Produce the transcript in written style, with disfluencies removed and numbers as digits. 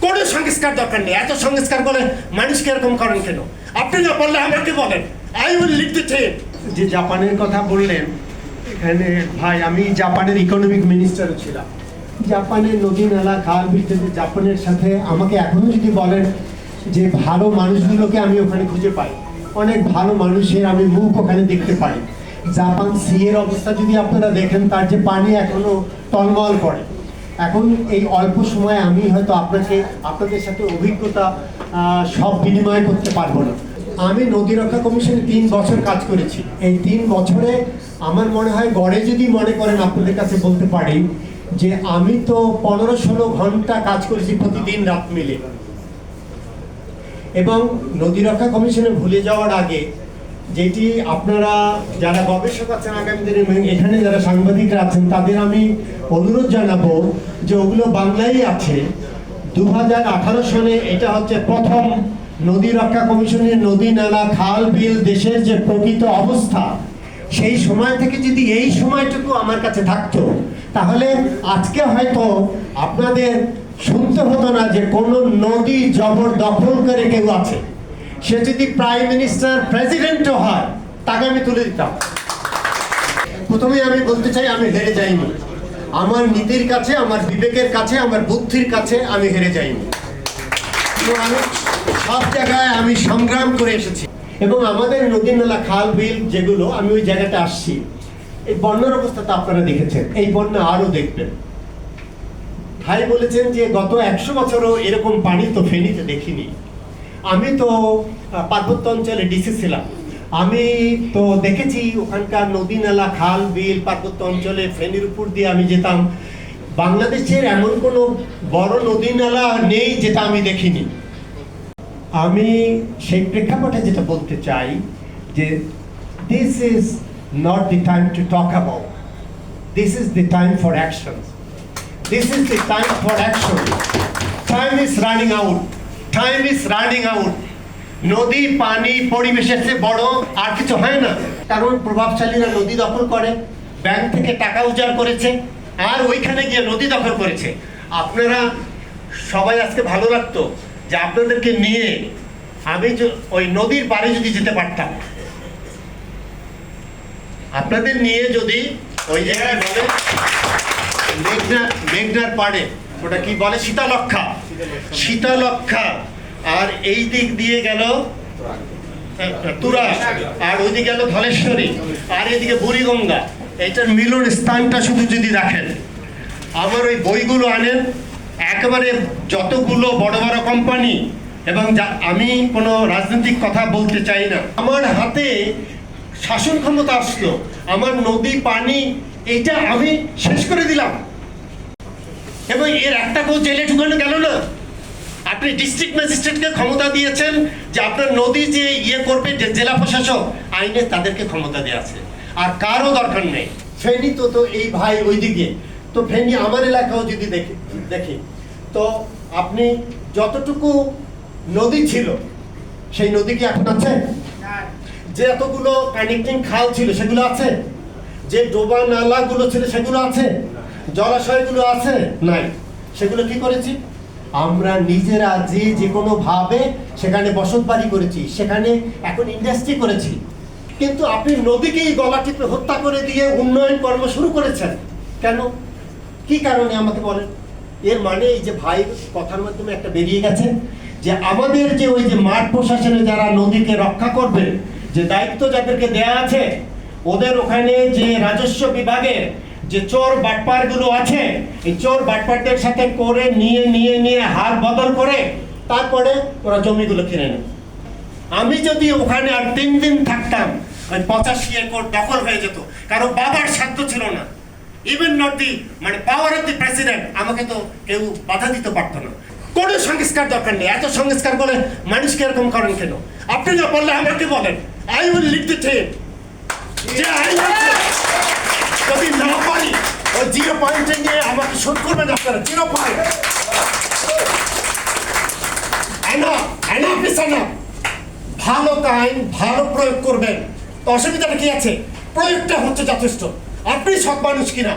কোনো সংস্কার দরকার নেই। এত সংস্কার বলে মানুষকে এরকম করেন কেন? আপনি না বললে আমাকে বলেন, I will lead the train. যে জাপানের কথা বললেন, এখানে ভাই আমি জাপানের ইকোনমিক মিনিস্টার ছিলাম। জাপানের নদী নালা খাল বিল, জাপানের সাথে আমাকে এখনো যদি বলেন যে ভালো মানুষগুলোকে আমি ওখানে খুঁজে পাই, অনেক ভালো মানুষের আমি মুখ ওখানে দেখতে পাই। জাপান সি এর অবস্থা যদি আপনারা দেখেন, তার যে পানি এখনো টলমল করে। এখন এই অল্প সময়ে আমি হয়তো আপনাদের সাথে অভিজ্ঞতা সব বিনিময় করতে পারবো না। আমি নদী রক্ষা কমিশনে 3 বছর কাজ করেছি। এই 3 বছরে আমার মনে হয় গড়ে যদি মনে করেন আপনাদের কাছে বলতে পারি যে আমি তো 15-16 ঘন্টা কাজ করেছি প্রতিদিন রাত মিলে। এবং নদী রক্ষা কমিশনে ভুলে যাওয়ার আগে যেটি আপনারা যারা গবেষক আছেন আগামী দিনে, এখানে যারা সাংবাদিকরা আছেন, তাদের আমি অনুরোধ জানাবো যে ওগুলো বাংলায় আছে। 2018 সালে এটা হচ্ছে প্রথম নদী রক্ষা কমিশনের নদী নালা খাল বিল দেশের যে প্রকৃত অবস্থা, সেই সময় থেকে যদি এই সময়টুকু আমার কাছে থাকতো, তাহলে আজকে হয়তো আপনাদের শুনতে হতো না যে কোনো নদী জবরদখল করে কেউ আছে। সে যদি প্রাইম মিনিস্টার প্রেসিডেন্টও হয়, তাকে আমি তুলে দিতাম। প্রথমে আমি বলতে চাই, আমি হেরে যাইনি। আমার নীতির কাছে, আমার বিবেকের কাছে, আমার বুদ্ধির কাছে আমি হেরে যাইনি। আমি সব জায়গায় আমি সংগ্রাম করে এসেছি। এবং আমাদের নদী নালা খাল বিল যেগুলো, আমি ওই জায়গাটা আসছি। এই বন্যার অবস্থা তো আপনারা দেখেছেন, এই বন্যা আরো দেখবেন। ভাই বলেছেন যে গত 100 বছরও এরকম পানি তো ফেনীতে দেখিনি। আমি তো পার্বত্য অঞ্চলে ডিসি ছিলাম, আমি তো দেখেছি ওখানকার নদী নালা খাল বিল পার্বত্য অঞ্চলে ফেনীর উপর দিয়ে আমি যেতাম। বাংলাদেশের এমন কোনো বড় নদী নালা নেই যেটা আমি দেখিনি। আমি সেই প্রেক্ষাপটে যেটা বলতে চাই যে this is not the time to talk about, this is the time for action. This is the time for action. Time is running out. Time is running out. নদী পানি পরিবেশের চেয়ে বড় আর কিছু হয় না। কারণ প্রভাবশালীরা নদী দখল করে, ব্যাংক থেকে টাকা উজাড় করেছে, আর ওইখানে গিয়ে নদী দখল করেছে। আপনারা সবাই আজকে ভালো লাগতো যে আপনাদেরকে নিয়ে আমি ওই নদীর পাড়ে যদি যেতে পারতাম, আপনাদের নিয়ে যদি ওই জায়গায় বলে মেঘনার পাড়ে, ওটা কি বলে, শীতলক্ষা, আর এই দিক দিয়ে গেল তুরা, আর ওইদিকে গেল ধলেশ্বরী, আর এদিকে বুড়িগঙ্গা, এইটার মিলন স্থানটা শুধু যদি রাখেন, আমার ওই বইগুলো আনেন, একেবারে যতগুলো বড় বড় কোম্পানি, এবং আমি কোনো রাজনৈতিক কথা বলতে চাই না, আমার হাতে শাসন ক্ষমতা আসলো, আমার নদী পানি এইটা আমি শেষ করে দিলাম, এবং এর একটা কেউ জেলে ঢুকানো গেল না। আপনি ডিস্ট্রিক্ট ম্যাজিস্ট্রেটকে ক্ষমতা দিয়েছেন যে আপনার নদী যে করবে, জেলা প্রশাসক আইনে তাদেরকে ক্ষমতা দেওয়া আছে, আর কারও দরকার নেই। ফেনী তো এই ভাই ওইদিকে, তো ফেনী আমার এলাকাও যদি দেখি তো আপনি যতটুকু নদী ছিল সেই নদী কি এখন আছে? যে এতগুলো কানেক্টিং খাল ছিল সেগুলো আছে? যে ডোবা নালাগুলো ছিল সেগুলো আছে? জলাশয়গুলো আছে? নাই। সেগুলো কি করেছি আমরা নিজেরা, যে কোনো ভাবে সেখানে বসত বাড়ি করেছি, সেখানে এখন ইন্ডাস্ট্রি করেছি। কিন্তু আপনি নদীকেই গলা টিপে হত্যা করে দিয়ে উন্নয়ন কর্ম শুরু করেছেন কেন? কি কারণে আমাকে বলেন। এর মানে এই যে ভাই কথার মাধ্যমে একটা বেরিয়ে গেছে যে আমাদের যে ওই যে মাঠ প্রশাসনে যারা নদীকে রক্ষা করবে, যে দায়িত্ব যাদেরকে দেয়া আছে, ওদের ওখানে যে রাজস্ব বিভাগের যে চোর বাটপার গুলো আছে, এই চোর বাটপারদের সাথে করে নিয়ে হার বদল করে তারপরে ওরা জমিগুলো কিনে নেয়। আমি যদি ওখানে আর 3 দিন থাকতাম, 85 একর দখল হয়ে যেত। কারণ বাবার সাধ্য ছিল না, even not the power of the president, আমাকে তো কেউ বাধা দিতে পারতো না। কোনো সংস্কার দরকার নেই। এত সংস্কার বলে মানুষকে এরকম করেন কেন? আপনি না বললে আমাকে বলেন, I will lead the train. যদি না পারি ওই 0 পয়েন্টে নিয়ে আমাকে শোধ করবেন আপনারা। 0 পয়েন্ট ভালো আইন ভালো প্রয়োগ করবেন, অসুবিধাটা কি আছে? প্রয়োগটা হচ্ছে যথেষ্ট। আপনি সৎ মানুষ কিনা